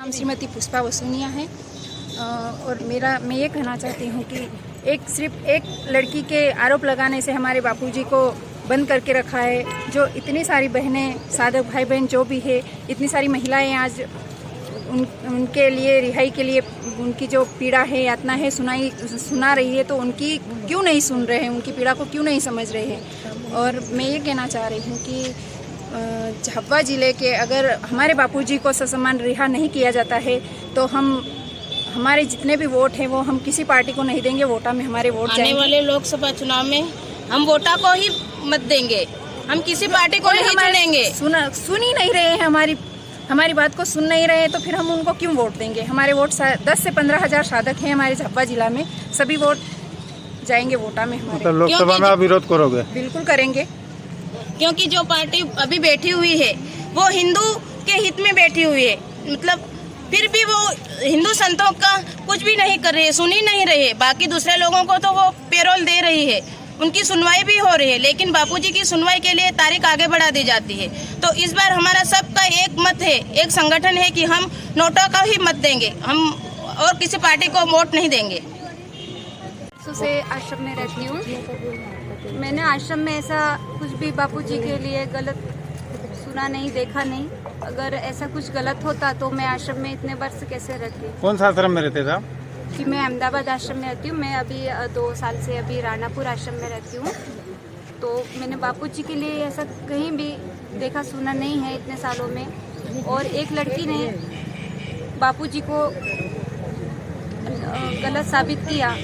नाम श्रीमती पुष्पा वसूनिया है और मैं ये कहना चाहती हूँ कि सिर्फ एक लड़की के आरोप लगाने से हमारे बापूजी को बंद करके रखा है। जो इतनी सारी बहनें, साधक भाई बहन जो भी है, इतनी सारी महिलाएं आज उनके लिए रिहाई के लिए उनकी जो पीड़ा है, यातना है, सुना रही है, तो उनकी क्यों नहीं सुन रहे हैं, उनकी पीड़ा को क्यों नहीं समझ रहे हैं। और मैं ये कहना चाह रही हूँ कि झाबुआ ज़िले के अगर हमारे बापूजी को ससम्मान रिहा नहीं किया जाता है तो हमारे जितने भी वोट हैं वो हम किसी पार्टी को नहीं देंगे। वोटा में हमारे वोट आने वाले लोकसभा चुनाव में हम वोटा को ही मत देंगे, हम किसी पार्टी को नहीं चुनेंगे। सुन ही नहीं रहे हैं, हमारी बात को सुन नहीं रहे हैं, तो फिर हम उनको क्यों वोट देंगे। हमारे वोट 10 से 15 हज़ार साधक हैं हमारे झाबुआ जिला में, सभी वोट जाएंगे वोटा में हमारे। तो लोकसभा में आप विरोध करोगे? बिल्कुल करेंगे, क्योंकि जो पार्टी अभी बैठी हुई है वो हिंदू के हित में बैठी हुई है। मतलब फिर भी वो हिंदू संतों का कुछ भी नहीं कर रही है, सुन ही नहीं रही है। बाकी दूसरे लोगों को तो वो पेरोल दे रही है, उनकी सुनवाई भी हो रही है, लेकिन बापूजी की सुनवाई के लिए तारीख आगे बढ़ा दी जाती है। तो इस बार हमारा सबका एक मत है, एक संगठन है कि हम नोटा का ही मत देंगे, हम और किसी पार्टी को वोट नहीं देंगे। से आश्रम में रहती हूँ। मैंने आश्रम में ऐसा कुछ भी बापूजी के लिए गलत सुना नहीं, देखा नहीं। अगर ऐसा कुछ गलत होता तो मैं आश्रम में इतने वर्ष कैसे रहती। कौन सा आश्रम में रहते थे आप? कि मैं अहमदाबाद आश्रम में रहती हूँ। मैं अभी 2 साल से अभी राणापुर आश्रम में रहती हूँ। तो मैंने बापूजी के लिए ऐसा कहीं भी देखा सुना नहीं है इतने सालों में। और एक लड़की ने बापूजी को गलत साबित किया,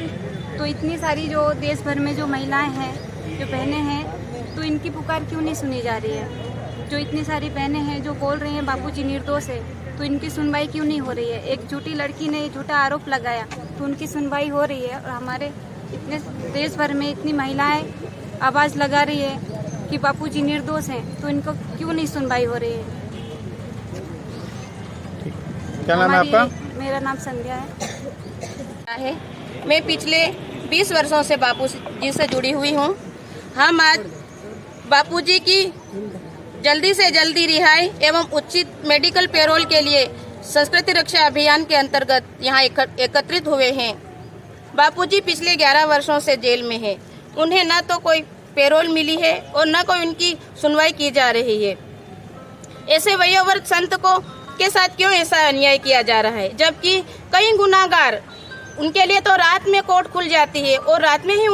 तो इतनी सारी जो देश भर में जो महिलाएं हैं, जो बहनें हैं, तो इनकी पुकार क्यों नहीं सुनी जा रही है। जो इतनी सारी बहनें हैं जो बोल रही हैं बापूजी निर्दोष है, तो इनकी सुनवाई क्यों नहीं हो रही है। एक झूठी लड़की ने झूठा आरोप लगाया तो उनकी सुनवाई हो रही है। और हमारे इतने देश भर में इतनी महिलाएं आवाज़ लगा रही है कि बापूजी निर्दोष हैं, तो इनको क्यों नहीं सुनवाई हो रही है। क्या नाम है आपका? मेरा नाम संध्या है। मैं पिछले 20 वर्षों से बापूजी से जुड़ी हुई हूँ। हम आज बापूजी की जल्दी से जल्दी रिहाई एवं उचित मेडिकल पेरोल के लिए संस्कृति रक्षा अभियान के अंतर्गत यहाँ एकत्रित हुए हैं। बापूजी पिछले 11 वर्षों से जेल में हैं। उन्हें न तो कोई पेरोल मिली है और न कोई उनकी सुनवाई की जा रही है। ऐसे वयोवृद्ध संत को के साथ क्यों ऐसा अन्याय किया जा रहा है, जबकि कई गुनाहगार, उनके लिए तो रात में कोर्ट खुल जाती है और रात में ही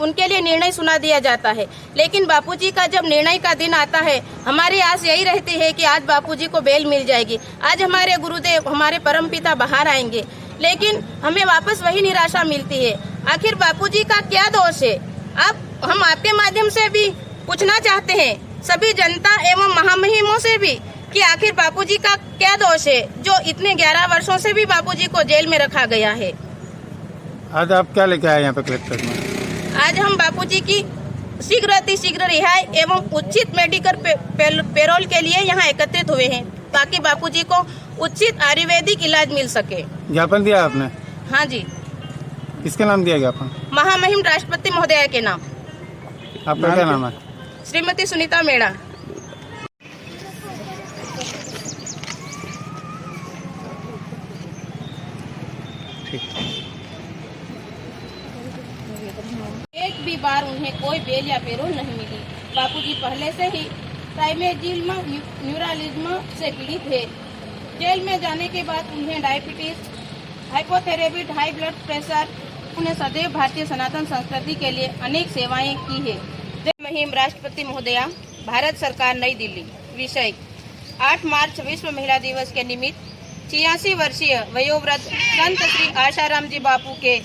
उनके लिए निर्णय सुना दिया जाता है। लेकिन बापूजी का जब निर्णय का दिन आता है, हमारी आस यही रहती है कि आज बापूजी को बेल मिल जाएगी, आज हमारे गुरुदेव, हमारे परमपिता बाहर आएंगे, लेकिन हमें वापस वही निराशा मिलती है। आखिर बापूजी का क्या दोष है? हम आपके माध्यम से भी पूछना चाहते हैं, सभी जनता एवं महामहिमों से भी, कि आखिर बापूजी का क्या दोष है जो इतने 11 वर्षों से भी बापूजी को जेल में रखा गया है। आज आप क्या लेके आए यहाँ पे कलेक्टर में? आज हम बापूजी की शीघ्र रिहाई एवं उचित मेडिकल पेरोल के लिए यहाँ एकत्रित हुए हैं, ताकि बापूजी को उचित आयुर्वेदिक इलाज मिल सके। ज्ञापन दिया आपने? हाँ जी। किसके नाम दिया ज्ञापन? महामहिम राष्ट्रपति महोदया के नाम। आपका क्या नाम है? श्रीमती सुनीता मेड़ा। एक भी बार उन्हें कोई बेल या पेरोल नहीं मिली। बापूजी पहले से ही टाइमेजिज्म न्यूरालिज्म से पीड़ित है। जेल में जाने के बाद उन्हें diabetes, hypothyroid, high blood pressure, उन्हें सदैव भारतीय सनातन संस्कृति के लिए अनेक सेवाएं की है। जय महिम राष्ट्रपति महोदया, भारत सरकार, नई दिल्ली। विषय 8 मार्च विश्व महिला दिवस के निमित्त 86 वर्षीय वयोवृद्ध संत श्री आशाराम जी बापू के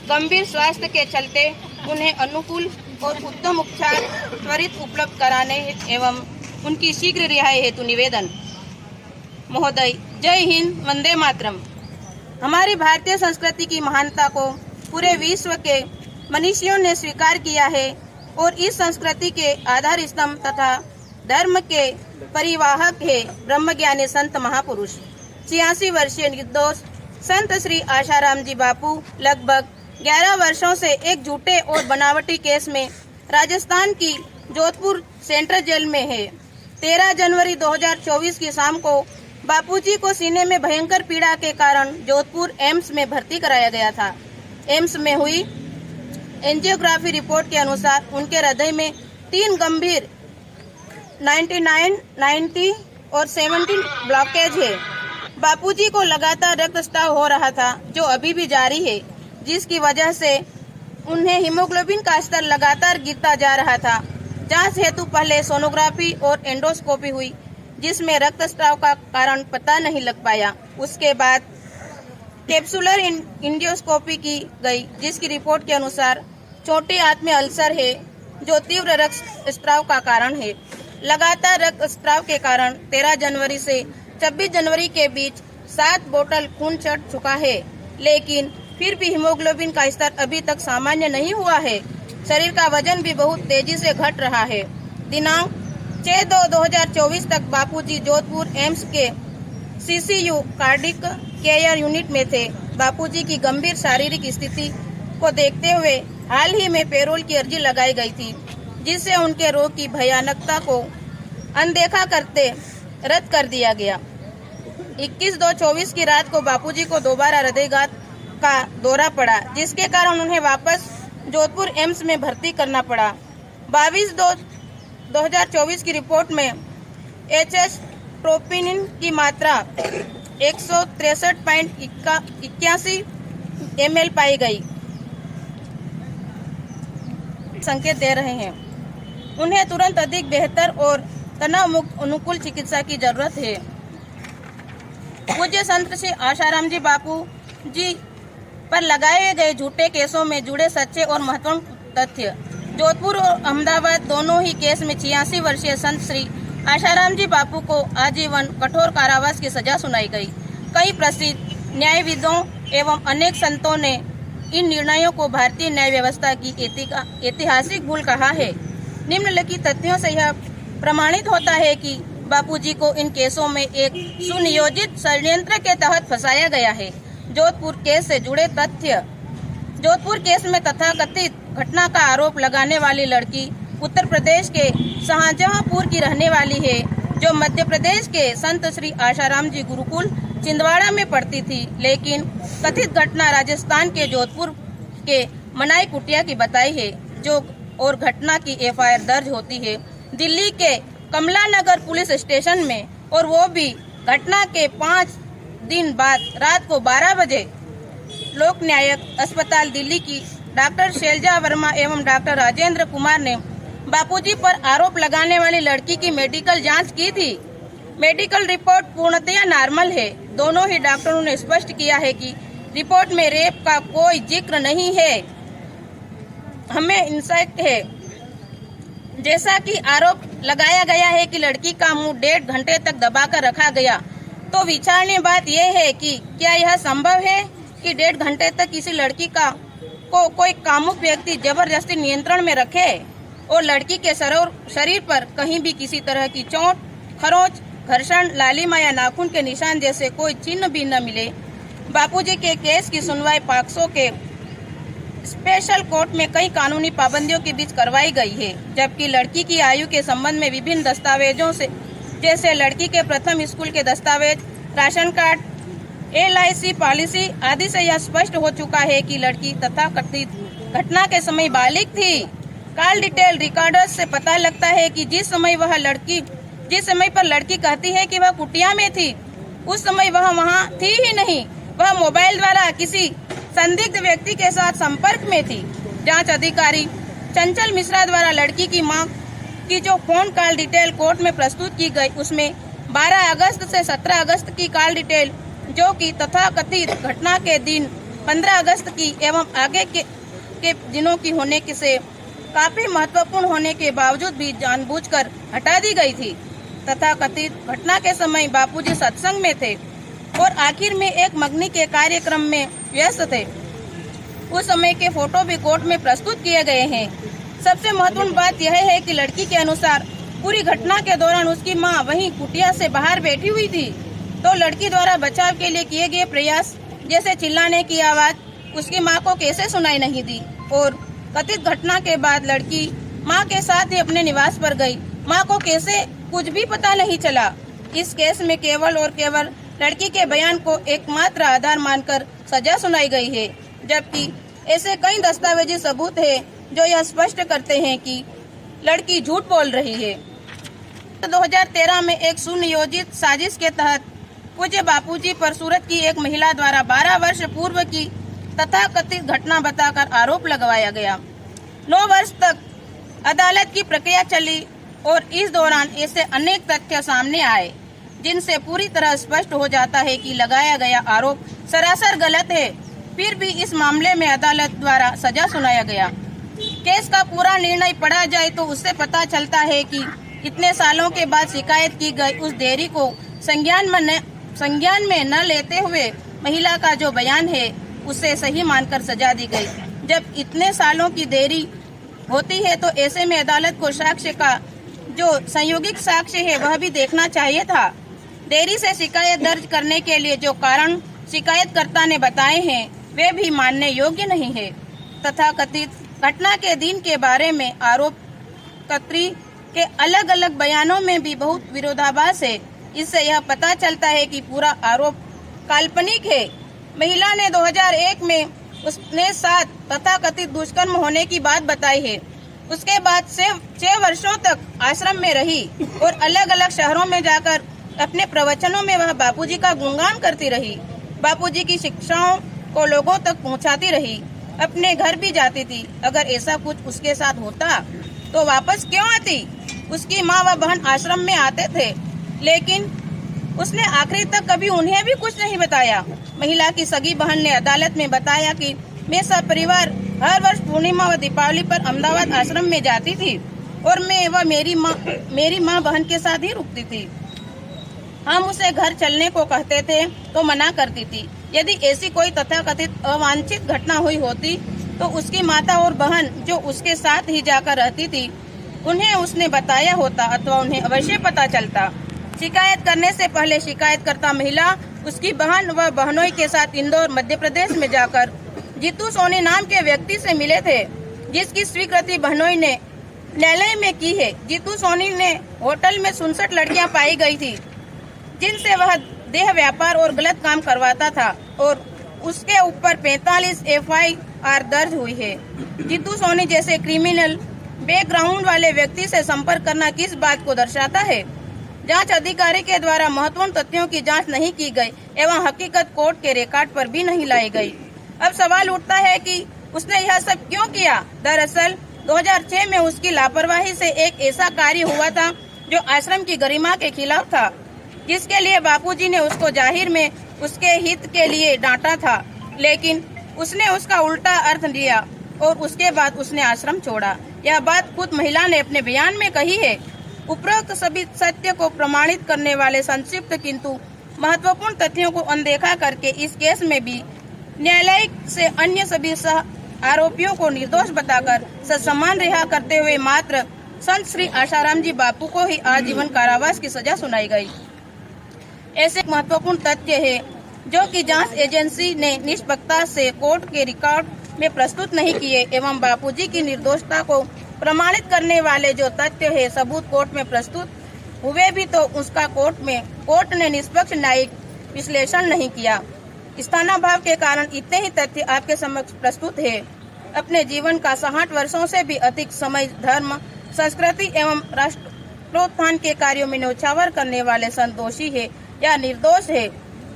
गंभीर स्वास्थ्य के चलते उन्हें अनुकूल और उत्तम उपचार त्वरित उपलब्ध कराने एवं उनकी शीघ्र रिहाई हेतु निवेदन। महोदय, जय हिंद, वंदे मातरम। हमारी भारतीय संस्कृति की महानता को पूरे विश्व के मनीषियों ने स्वीकार किया है और इस संस्कृति के आधार स्तंभ तथा धर्म के परिवाहक है ब्रह्मज्ञानी संत महापुरुष 86 वर्षीय निर्दोष संत श्री आशाराम जी बापू लगभग 11 वर्षों से एक झूठे और बनावटी केस में राजस्थान की जोधपुर सेंट्रल जेल में है। 13 जनवरी 2024 की शाम को बापूजी को सीने में भयंकर पीड़ा के कारण जोधपुर एम्स में भर्ती कराया गया था। एम्स में हुई एंजियोग्राफी रिपोर्ट के अनुसार उनके हृदय में 3 गंभीर 99, 90 और 17 ब्लॉकेज है। बापूजी को लगातार रक्तस्राव हो रहा था, जो अभी भी जारी है, जिसकी वजह से उन्हें हीमोग्लोबिन का स्तर लगातार गिरता जा रहा था। जांच हेतु पहले सोनोग्राफी और एंडोस्कोपी हुई, जिसमें रक्तस्राव का कारण पता नहीं लग पाया। उसके बाद कैप्सुलर एंडोस्कोपी की गई, जिसकी रिपोर्ट के अनुसार छोटे आंत में अल्सर है, जो तीव्र रक्तस्राव का कारण है। लगातार रक्तस्राव के कारण 13 जनवरी से 26 जनवरी के बीच 7 बोतल खून चढ़ चुका है, लेकिन फिर भी हीमोग्लोबिन का स्तर अभी तक सामान्य नहीं हुआ है। शरीर का वजन भी बहुत तेजी से घट रहा है। दिनांक 6/2/2024 तक बापूजी जोधपुर एम्स के CCU कार्डिक केयर यूनिट में थे। बापूजी की गंभीर शारीरिक स्थिति को देखते हुए हाल ही में पैरोल की अर्जी लगाई गई थी, जिससे उनके रोग की भयानकता को अनदेखा करते रद्द कर दिया गया। 21/2/24 की रात को बापूजी को दोबारा हृदयघात का दौरा पड़ा, जिसके कारण उन्हें वापस जोधपुर एम्स में भर्ती करना पड़ा। 22/2/2024 की रिपोर्ट में HS ट्रोपोनिन की मात्रा 163.81 ml पाई गई। संकेत दे रहे हैं उन्हें तुरंत अधिक बेहतर और तनाव मुक्त अनुकूल चिकित्सा की जरूरत है। पूज्य संत श्री आशाराम जी बापू जी पर लगाए गए झूठे केसों में जुड़े सच्चे और महत्वपूर्ण तथ्य। जोधपुर और अहमदाबाद दोनों ही केस में 86 वर्षीय संत श्री आशाराम जी बापू को आजीवन कठोर कारावास की सजा सुनाई गई। कई प्रसिद्ध न्यायविदों एवं अनेक संतों ने इन निर्णयों को भारतीय न्याय व्यवस्था की ऐतिहासिक भूल कहा है। निम्नलिखित तथ्यों से यह प्रमाणित होता है कि बापूजी को इन केसों में एक सुनियोजित षड्यंत्र के तहत फंसाया गया है। जोधपुर केस से जुड़े तथ्य। जोधपुर केस में तथाकथित घटना का आरोप लगाने वाली लड़की उत्तर प्रदेश के शाहजहांपुर की रहने वाली है, जो मध्य प्रदेश के संत श्री आशाराम जी गुरुकुल छिंदवाड़ा में पढ़ती थी, लेकिन कथित घटना राजस्थान के जोधपुर के मनाई कुटिया की बताई है, जो और घटना की FIR दर्ज होती है दिल्ली के कमला नगर पुलिस स्टेशन में, और वो भी घटना के 5 दिन बाद रात को 12 बजे लोक न्यायिक अस्पताल दिल्ली की डॉक्टर शैलजा वर्मा एवं डॉक्टर राजेंद्र कुमार ने बापूजी पर आरोप लगाने वाली लड़की की मेडिकल जांच की थी। मेडिकल रिपोर्ट पूर्णतया नॉर्मल है। दोनों ही डॉक्टरों ने स्पष्ट किया है कि रिपोर्ट में रेप का कोई जिक्र नहीं है। हमें इंसाइट है, जैसा कि आरोप लगाया गया है कि लड़की का मुंह 1.5 घंटे तक दबाकर रखा गया, तो विचारणीय बात यह है कि क्या यह संभव है कि 1.5 घंटे तक किसी लड़की को कोई कामुक व्यक्ति जबरदस्ती नियंत्रण में रखे और लड़की के शरीर पर कहीं भी किसी तरह की चोट, खरोंच, घर्षण, लालिमा या नाखून के निशान जैसे कोई चिन्ह भी न मिले। बापूजी के केस की सुनवाई पॉक्सो के स्पेशल कोर्ट में कई कानूनी पाबंदियों के बीच करवाई गई है, जबकि लड़की की आयु के संबंध में विभिन्न दस्तावेजों से जैसे लड़की के प्रथम स्कूल के दस्तावेज, राशन कार्ड, LIC पॉलिसी आदि से यह स्पष्ट हो चुका है कि लड़की तथाकथित घटना के समय बालिग थी। कॉल डिटेल रिकॉर्डर्स से पता लगता है कि जिस समय पर लड़की कहती है कि वह कुटिया में थी, उस समय वह वहां थी ही नहीं। वह मोबाइल द्वारा किसी संदिग्ध व्यक्ति के साथ संपर्क में थी। जांच अधिकारी चंचल मिश्रा द्वारा लड़की की मां की जो फोन कॉल डिटेल कोर्ट में प्रस्तुत की गई, उसमें 12 अगस्त से 17 अगस्त की कॉल डिटेल, जो कि तथाकथित घटना के दिन 15 अगस्त की एवं आगे के दिनों की होने से काफी महत्वपूर्ण होने के बावजूद भी जानबूझकर हटा दी गई थी। तथाकथित घटना के समय बापूजी सत्संग में थे और आखिर में एक मगनी के कार्यक्रम में व्यस्त थे। उस समय के फोटो भी कोर्ट में प्रस्तुत किए गए हैं। सबसे महत्वपूर्ण बात यह है कि लड़की के अनुसार पूरी घटना के दौरान उसकी मां वहीं कुटिया से बाहर बैठी हुई थी, तो लड़की द्वारा बचाव के लिए किए गए प्रयास जैसे चिल्लाने की आवाज उसकी मां को कैसे सुनाई नहीं दी। और कथित घटना के बाद लड़की मां के साथ ही अपने निवास पर गई। मां को कैसे कुछ भी पता नहीं चला। इस केस में केवल और केवल लड़की के बयान को एकमात्र आधार मानकर सजा सुनाई गई है, जबकि ऐसे कई दस्तावेजी सबूत है जो यह स्पष्ट करते हैं कि लड़की झूठ बोल रही है। 2013 में एक सुनियोजित साजिश के तहत पूज्य बापूजी पर सूरत की एक महिला द्वारा 12 वर्ष पूर्व की तथाकथित घटना बताकर आरोप लगवाया गया। 9 वर्ष तक अदालत की प्रक्रिया चली और इस दौरान ऐसे अनेक तथ्य सामने आए जिनसे पूरी तरह स्पष्ट हो जाता है कि लगाया गया आरोप सरासर गलत है। फिर भी इस मामले में अदालत द्वारा सजा सुनाया गया। केस का पूरा निर्णय पढ़ा जाए तो उससे पता चलता है कि इतने सालों के बाद शिकायत की गई उस देरी को संज्ञान में न लेते हुए महिला का जो बयान है उसे सही मानकर सजा दी गई। जब इतने सालों की देरी होती है तो ऐसे में अदालत को साक्ष्य का जो संयोगिक साक्ष्य है वह भी देखना चाहिए था। देरी से शिकायत दर्ज करने के लिए जो कारण शिकायतकर्ता ने बताए हैं वे भी मानने योग्य नहीं है। तथा कथित घटना के दिन के बारे में आरोपकर्त्री के अलग अलग बयानों में भी बहुत विरोधाभास है। इससे यह पता चलता है कि पूरा आरोप काल्पनिक है। महिला ने 2001 में उसने साथ तथाकथित दुष्कर्म होने की बात बताई है। उसके बाद 6 वर्षों तक आश्रम में रही और अलग अलग शहरों में जाकर अपने प्रवचनों में वह बापूजी का गुणगान करती रही। बापूजी की शिक्षाओं को लोगों तक पहुंचाती रही। अपने घर भी जाती थी। अगर ऐसा कुछ उसके साथ होता तो वापस क्यों आती? उसकी माँ व बहन आश्रम में आते थे, लेकिन उसने आखिरी तक कभी उन्हें भी कुछ नहीं बताया। महिला की सगी बहन ने अदालत में बताया कि मैं सब परिवार हर वर्ष पूर्णिमा व दीपावली पर अहमदाबाद आश्रम में जाती थी और मैं व मेरी माँ बहन के साथ ही रुकती थी। हम उसे घर चलने को कहते थे तो मना करती थी। यदि ऐसी कोई तथाकथित अवांछित घटना हुई होती तो उसकी माता और बहन जो उसके साथ ही जाकर रहती थी उन्हें उसने बताया होता अथवा उन्हें अवश्य पता चलता। शिकायत करने से पहले शिकायतकर्ता महिला उसकी बहन व बहनोई के साथ इंदौर मध्य प्रदेश में जाकर जीतू सोनी नाम के व्यक्ति से मिले थे, जिसकी स्वीकृति बहनोई ने न्यायालय में की है। जीतू सोनी ने होटल में 67 लड़कियां पाई गई थी जिनसे वह देह व्यापार और गलत काम करवाता था और उसके ऊपर 45 FIR दर्ज हुई है। जीतू सोनी जैसे क्रिमिनल बैकग्राउंड वाले व्यक्ति से संपर्क करना किस बात को दर्शाता है? जांच अधिकारी के द्वारा महत्वपूर्ण तथ्यों की जांच नहीं की गई एवं हकीकत कोर्ट के रिकॉर्ड पर भी नहीं लाई गई। अब सवाल उठता है कि उसने यह सब क्यों किया? दरअसल 2006 में उसकी लापरवाही से एक ऐसा कार्य हुआ था जो आश्रम की गरिमा के खिलाफ था, जिसके लिए बापूजी ने उसको जाहिर में उसके हित के लिए डांटा था, लेकिन उसने उसका उल्टा अर्थ लिया और उसके बाद उसने आश्रम छोड़ा। यह बात खुद महिला ने अपने बयान में कही है। उपरोक्त सभी सत्य को प्रमाणित करने वाले संक्षिप्त किंतु महत्वपूर्ण तथ्यों को अनदेखा करके इस केस में भी न्यायालय से अन्य सभी सह आरोपियों को निर्दोष बताकर ससम्मान रिहा करते हुए मात्र संत श्री आशाराम जी बापू को ही आजीवन कारावास की सजा सुनाई गई। ऐसे महत्वपूर्ण तथ्य है जो कि जांच एजेंसी ने निष्पक्षता से कोर्ट के रिकॉर्ड में प्रस्तुत नहीं किए एवं बापूजी की निर्दोषता को प्रमाणित करने वाले जो तथ्य है सबूत कोर्ट में प्रस्तुत हुए भी तो उसका कोर्ट ने निष्पक्ष न्यायिक विश्लेषण नहीं किया। स्थानाभाव के कारण इतने ही तथ्य आपके समक्ष प्रस्तुत है। अपने जीवन का 60 वर्षों से भी अधिक समय धर्म, संस्कृति एवं राष्ट्रोत्थान के कार्यों में न्यौछावर करने वाले संत दोषी है या निर्दोष है,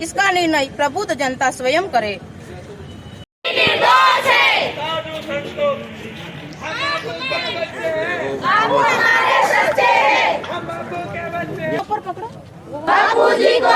इसका निर्णय प्रबुद्ध जनता स्वयं करे। निर्दोष है। आप हमारे सच्चे हैं। हम बापू के बच्चे। बापूजी को